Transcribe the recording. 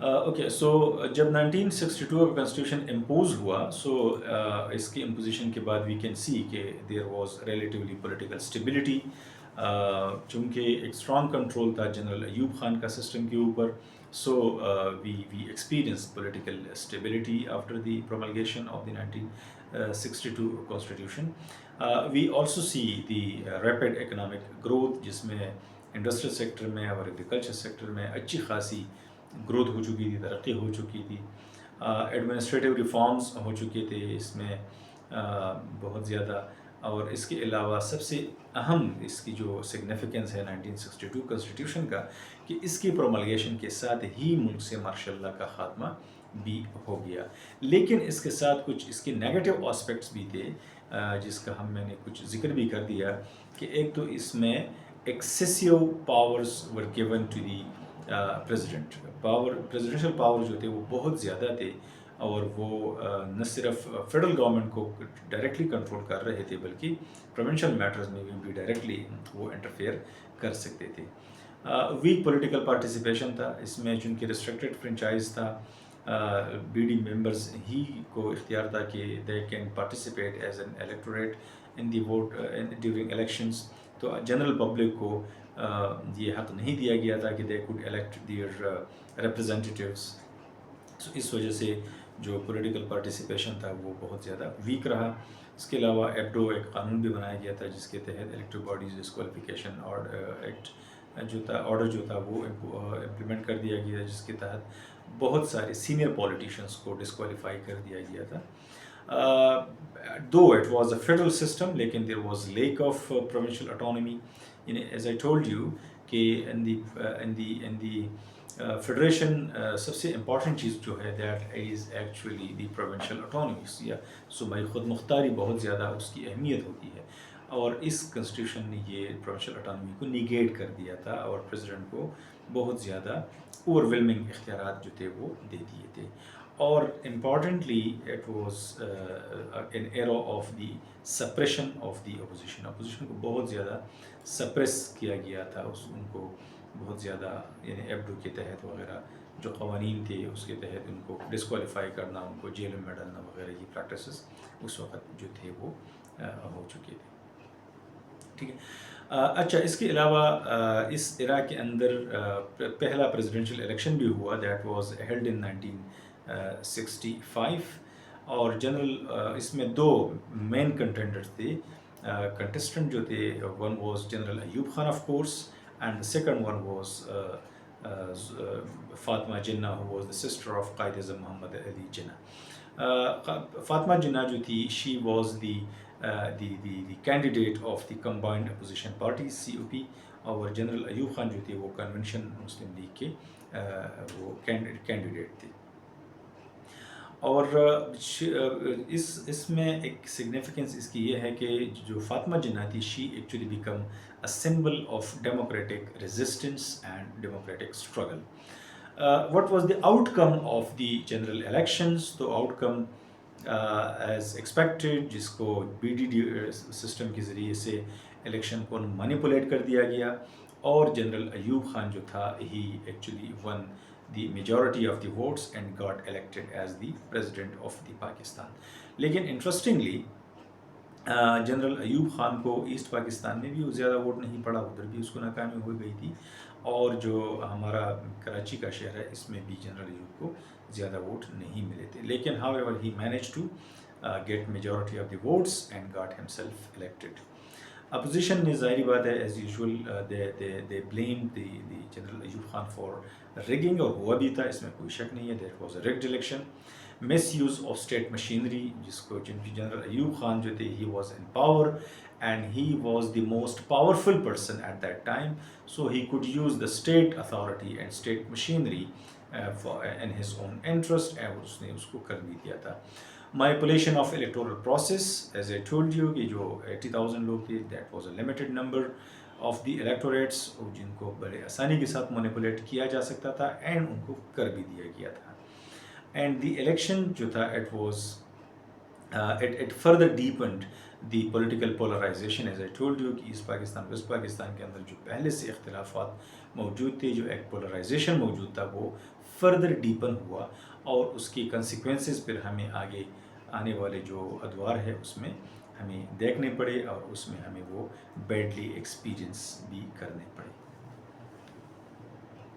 Okay so جب 1962 کا constitution impose ہوا سو اس کی امپوزیشن کے بعد وی کین سی کہ there was relatively political stability, چونکہ ایک اسٹرانگ کنٹرول تھا جنرل ایوب خان کا سسٹم کے اوپر. So we experience political stability after the promulgation of the 1962 constitution. We also see the rapid economic growth, جس میں انڈسٹریل سیکٹر میں اور ایگریکلچر سیکٹر میں اچھی خاصی گروتھ ہو چکی تھی، ترقی ہو چکی تھی. ایڈمنسٹریٹو ریفارمز ہو چکے تھے اس میں بہت زیادہ. اور اس کے علاوہ سب سے اہم اس کی جو سگنیفیکنس ہے 1962 کانسٹیٹیوشن کا، کہ اس کی پروملگیشن کے ساتھ ہی ملک سے مارشل لا کا خاتمہ بھی ہو گیا. لیکن اس کے ساتھ کچھ اس کے نیگیٹو آسپیکٹس بھی تھے، جس کا میں نے کچھ ذکر بھی کر دیا. کہ ایک تو اس میں excessive powers were given to the president. Presidential power جو تھے وہ بہت زیادہ تھے، اور وہ نہ صرف فیڈرل گورنمنٹ کو ڈائریکٹلی کنٹرول کر رہے تھے بلکہ پروونشل میٹرز میں بھی ڈائریکٹلی وہ انٹرفیئر کر سکتے تھے. ویک پولیٹیکل پارٹیسپیشن تھا اس میں، چونکہ ریسٹرکٹڈ فرنچائز تھا. بی ڈی ممبرز ہی کو اختیار تھا کہ they can participate as an electorate in the vote during elections. تو جنرل پبلک کو یہ حق نہیں دیا گیا تھا کہ دے کوڈ الیکٹ دیئر ریپرزینٹیٹیوز. سو اس وجہ سے جو پولیٹیکل پارٹیسپیشن تھا وہ بہت زیادہ ویک رہا. اس کے علاوہ ایبڈو ایک قانون بھی بنایا گیا تھا جس کے تحت الیکٹو باڈیز ڈسکوالیفیکیشن ایکٹ جو تھا وہ امپلیمنٹ کر دیا گیا، جس کے تحت بہت سارے سینئر پولیٹیشنس کو ڈسکوالیفائی کر دیا گیا تھا. Though it was a federal system, لیکن there was lack of provincial autonomy. As I told you کہ ان دی فیڈریشن سب سے امپورٹنٹ چیز جو ہے that is actually the provincial autonomies, یا صوبائی خود مختاری بہت زیادہ اس کی اہمیت ہوتی ہے. اور اس کنسٹیٹیوشن نے یہ پروونشل اٹانومی کو نیگیٹ کر دیا تھا، اور پریزیڈنٹ کو بہت زیادہ اوور ویلمنگ اختیارات جو تھے وہ دے دیے تھے. اور importantly it was in era of the suppression of the opposition کو بہت زیادہ سپریس کیا گیا تھا. ان کو بہت زیادہ یعنی ایبڈو کے تحت وغیرہ جو قوانین تھے اس کے تحت ان کو ڈسکوالیفائی کرنا، ان کو جیل میں ڈالنا وغیرہ، یہ پریکٹسز اس وقت جو تھے وہ ہو چکے تھے. ٹھیک ہے. اچھا، اس کے علاوہ اس ایرا کے اندر پہلا پریزیڈنشیل الیکشن بھی ہوا، دیٹ واز ہیلڈ ان 1965. اور جنرل اس میں دو مین کنٹینڈرز تھے، کنٹسٹنٹ جو تھے. One was general Ayub Khan of course, and the second one was Fatima Jinnah, who was the sister of Quaid Azam محمد علی جناح. فاطمہ جناح جو تھی, she was the candidate of the combined opposition parties COP, اور general Ayub Khan جو تھے وہ کنونشن مسلم لیگ کے وہ کینڈیڈیٹ تھے. اور اس میں ایک سگنیفیکنس اس کی یہ ہے کہ جو فاطمہ جناح تھی, she actually become a symbol of democratic resistance and democratic struggle. What was the out come of the general elections? تو آؤٹ کم ایز ایکسپیکٹڈ, جس کو بی ڈی ڈی سسٹم کے ذریعے سے الیکشن کو مینیپولیٹ کر دیا گیا, اور جنرل ایوب خان جو تھا he actually won the majority of the votes and got elected as the president of the Pakistan. لیکن انٹرسٹنگلی جنرل ایوب خان کو ایسٹ پاکستان میں بھی زیادہ ووٹ نہیں پڑا, ادھر بھی اس کو ناکامی ہو گئی تھی, اور جو ہمارا کراچی کا شہر ہے اس میں بھی جنرل ایوب کو زیادہ ووٹ نہیں ملے تھے. لیکن however he managed to get majority of the votes and got himself elected. Opposition نے ظاہری بات ہے as usual they blame the general Ayub Khan for rigging, اور ہوا بھی تھا, اس میں کوئی شک نہیں ہے. That was a rigged election. Misuse of state machinery, جس کو جنرل ایوب خان جو تھے he was in power and he was the most powerful person at that time, so he could use the state authority and state machinery in his own interest, اور اس نے اس کو کر بھی دیا تھا. Manipulation of electoral process, as I told you کہ جو 80,000 لوگ تھے, that was a limited number of the electorates, جن کو بڑے آسانی کے ساتھ مینیپولیٹ کیا جا سکتا تھا, اینڈ ان کو کر بھی دیا گیا تھا. اینڈ دی الیکشن جو تھا it was it further depend the political polarization. As I told you کہ ایسٹ پاکستان ویسٹ پاکستان کے اندر جو پہلے سے اختلافات موجود تھے, جو ایک پولرائزیشن موجود تھا, وہ فردر ڈیپن ہوا اور اس کی کنسیکوینسز پھر ہمیں آگے آنے والے جو ادوار ہے اس میں ہمیں دیکھنے پڑے اور اس میں ہمیں وہ بیڈلی ایکسپیرئنس بھی کرنے پڑے.